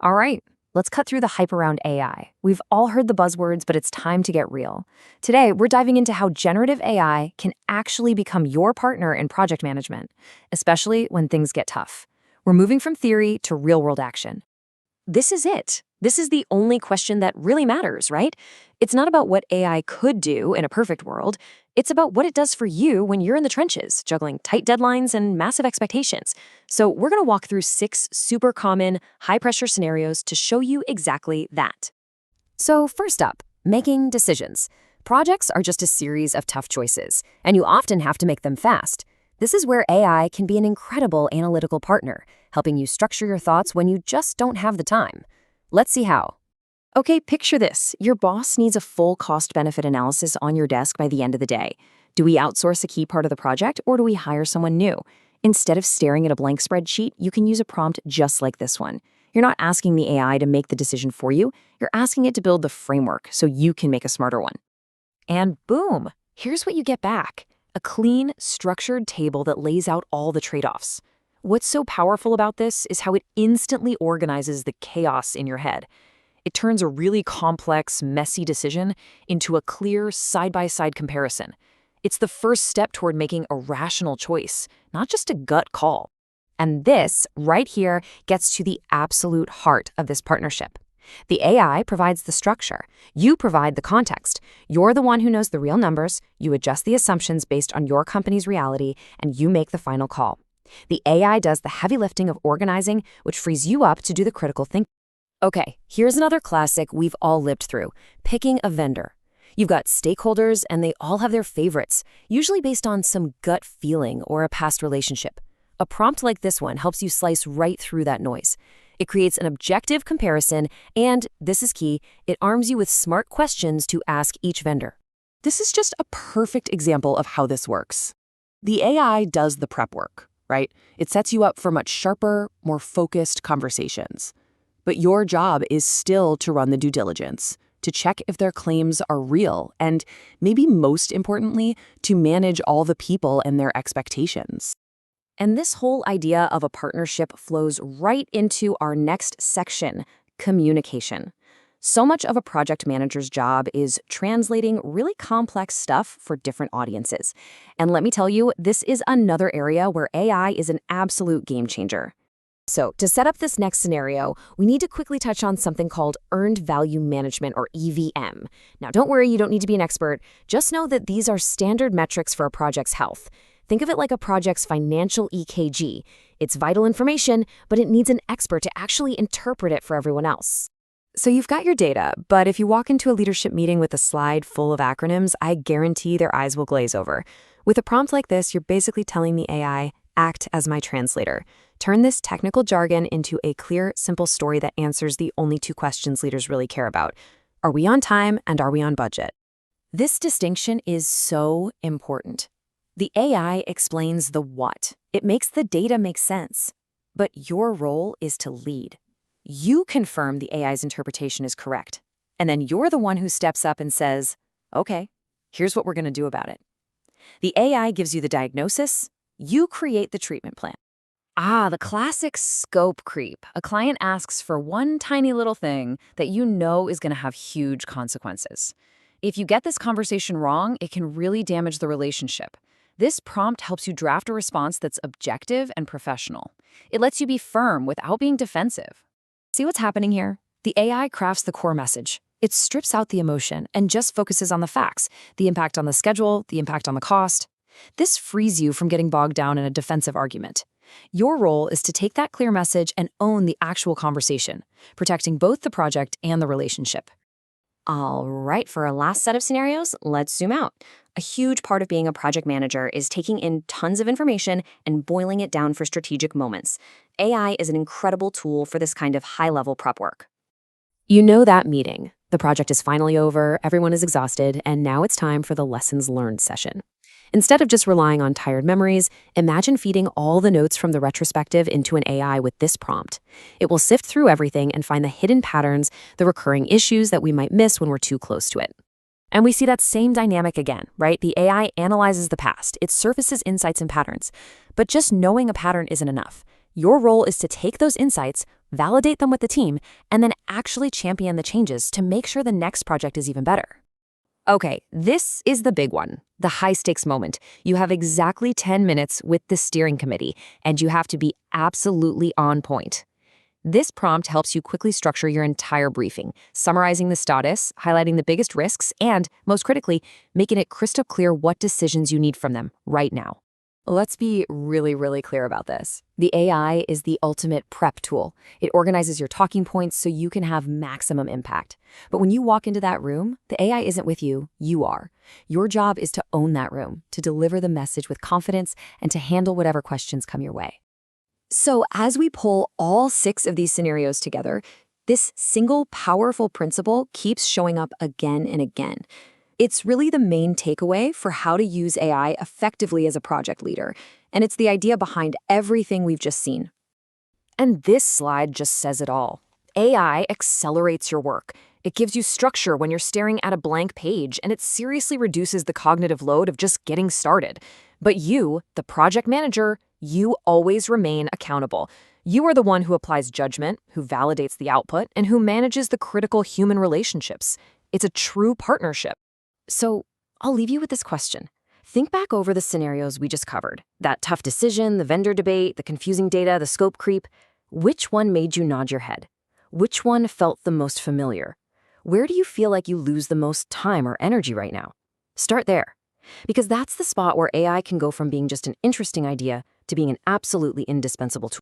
All right, let's cut through the hype around AI. We've all heard the buzzwords, but it's time to get real. Today, we're diving into how generative AI can actually become your partner in project management, especially when things get tough. We're moving from theory to real-world action. This is it. This is the only question that really matters, right? It's not about what AI could do in a perfect world. It's about what it does for you when you're in the trenches, juggling tight deadlines and massive expectations. So we're going to walk through 6 super common, high-pressure scenarios to show you exactly that. So first up, making decisions. Projects are just a series of tough choices, and you often have to make them fast. This is where AI can be an incredible analytical partner, helping you structure your thoughts when you just don't have the time. Let's see how. Okay, picture this. Your boss needs a full cost-benefit analysis on your desk by the end of the day. Do we outsource a key part of the project, or do we hire someone new? Instead of staring at a blank spreadsheet, you can use a prompt just like this one. You're not asking the AI to make the decision for you. You're asking it to build the framework so you can make a smarter one. And boom, here's what you get back. A clean, structured table that lays out all the trade-offs. What's so powerful about this is how it instantly organizes the chaos in your head. It turns a really complex, messy decision into a clear, side-by-side comparison. It's the first step toward making a rational choice, not just a gut call. And this, right here, gets to the absolute heart of this partnership. The AI provides the structure. You provide the context. You're the one who knows the real numbers, you adjust the assumptions based on your company's reality, and you make the final call. The AI does the heavy lifting of organizing, which frees you up to do the critical thinking. Okay, here's another classic we've all lived through, picking a vendor. You've got stakeholders, and they all have their favorites, usually based on some gut feeling or a past relationship. A prompt like this one helps you slice right through that noise. It creates an objective comparison, and, this is key, it arms you with smart questions to ask each vendor. This is just a perfect example of how this works. The AI does the prep work, right? It sets you up for much sharper, more focused conversations. But your job is still to run the due diligence, to check if their claims are real, and maybe most importantly, to manage all the people and their expectations. And this whole idea of a partnership flows right into our next section, communication. So much of a project manager's job is translating really complex stuff for different audiences. And let me tell you, this is another area where AI is an absolute game changer. So to set up this next scenario, we need to quickly touch on something called Earned Value Management, or EVM. Now, don't worry, you don't need to be an expert. Just know that these are standard metrics for a project's health. Think of it like a project's financial EKG. It's vital information, but it needs an expert to actually interpret it for everyone else. So you've got your data, but if you walk into a leadership meeting with a slide full of acronyms, I guarantee their eyes will glaze over. With a prompt like this, you're basically telling the AI, act as my translator. Turn this technical jargon into a clear, simple story that answers the only 2 questions leaders really care about. Are we on time, and are we on budget? This distinction is so important. The AI explains the what. It makes the data make sense. But your role is to lead. You confirm the AI's interpretation is correct. And then you're the one who steps up and says, okay, here's what we're going to do about it. The AI gives you the diagnosis. You create the treatment plan. The classic scope creep. A client asks for one tiny little thing that you know is going to have huge consequences. If you get this conversation wrong, it can really damage the relationship. This prompt helps you draft a response that's objective and professional. It lets you be firm without being defensive. See what's happening here? The AI crafts the core message. It strips out the emotion and just focuses on the facts, the impact on the schedule, the impact on the cost. This frees you from getting bogged down in a defensive argument. Your role is to take that clear message and own the actual conversation, protecting both the project and the relationship. All right, for our last set of scenarios, let's zoom out. A huge part of being a project manager is taking in tons of information and boiling it down for strategic moments. AI is an incredible tool for this kind of high-level prep work. You know that meeting. The project is finally over, everyone is exhausted, and now it's time for the lessons learned session. Instead of just relying on tired memories, imagine feeding all the notes from the retrospective into an AI with this prompt. It will sift through everything and find the hidden patterns, the recurring issues that we might miss when we're too close to it. And we see that same dynamic again, right? The AI analyzes the past. It surfaces insights and patterns. But just knowing a pattern isn't enough. Your role is to take those insights, validate them with the team, and then actually champion the changes to make sure the next project is even better. Okay, this is the big one, the high-stakes moment. You have exactly 10 minutes with the steering committee, and you have to be absolutely on point. This prompt helps you quickly structure your entire briefing, summarizing the status, highlighting the biggest risks, and, most critically, making it crystal clear what decisions you need from them right now. Let's be really, really clear about this. The AI is the ultimate prep tool. It organizes your talking points so you can have maximum impact. But when you walk into that room, the AI isn't with you, you are. Your job is to own that room, to deliver the message with confidence, and to handle whatever questions come your way. So as we pull all 6 of these scenarios together, this single powerful principle keeps showing up again and again. It's really the main takeaway for how to use AI effectively as a project leader, and it's the idea behind everything we've just seen. And this slide just says it all. AI accelerates your work. It gives you structure when you're staring at a blank page, and it seriously reduces the cognitive load of just getting started. But you, the project manager, you always remain accountable. You are the one who applies judgment, who validates the output, and who manages the critical human relationships. It's a true partnership. So I'll leave you with this question. Think back over the scenarios we just covered. That tough decision, the vendor debate, the confusing data, the scope creep. Which one made you nod your head? Which one felt the most familiar? Where do you feel like you lose the most time or energy right now? Start there. Because that's the spot where AI can go from being just an interesting idea to being an absolutely indispensable tool.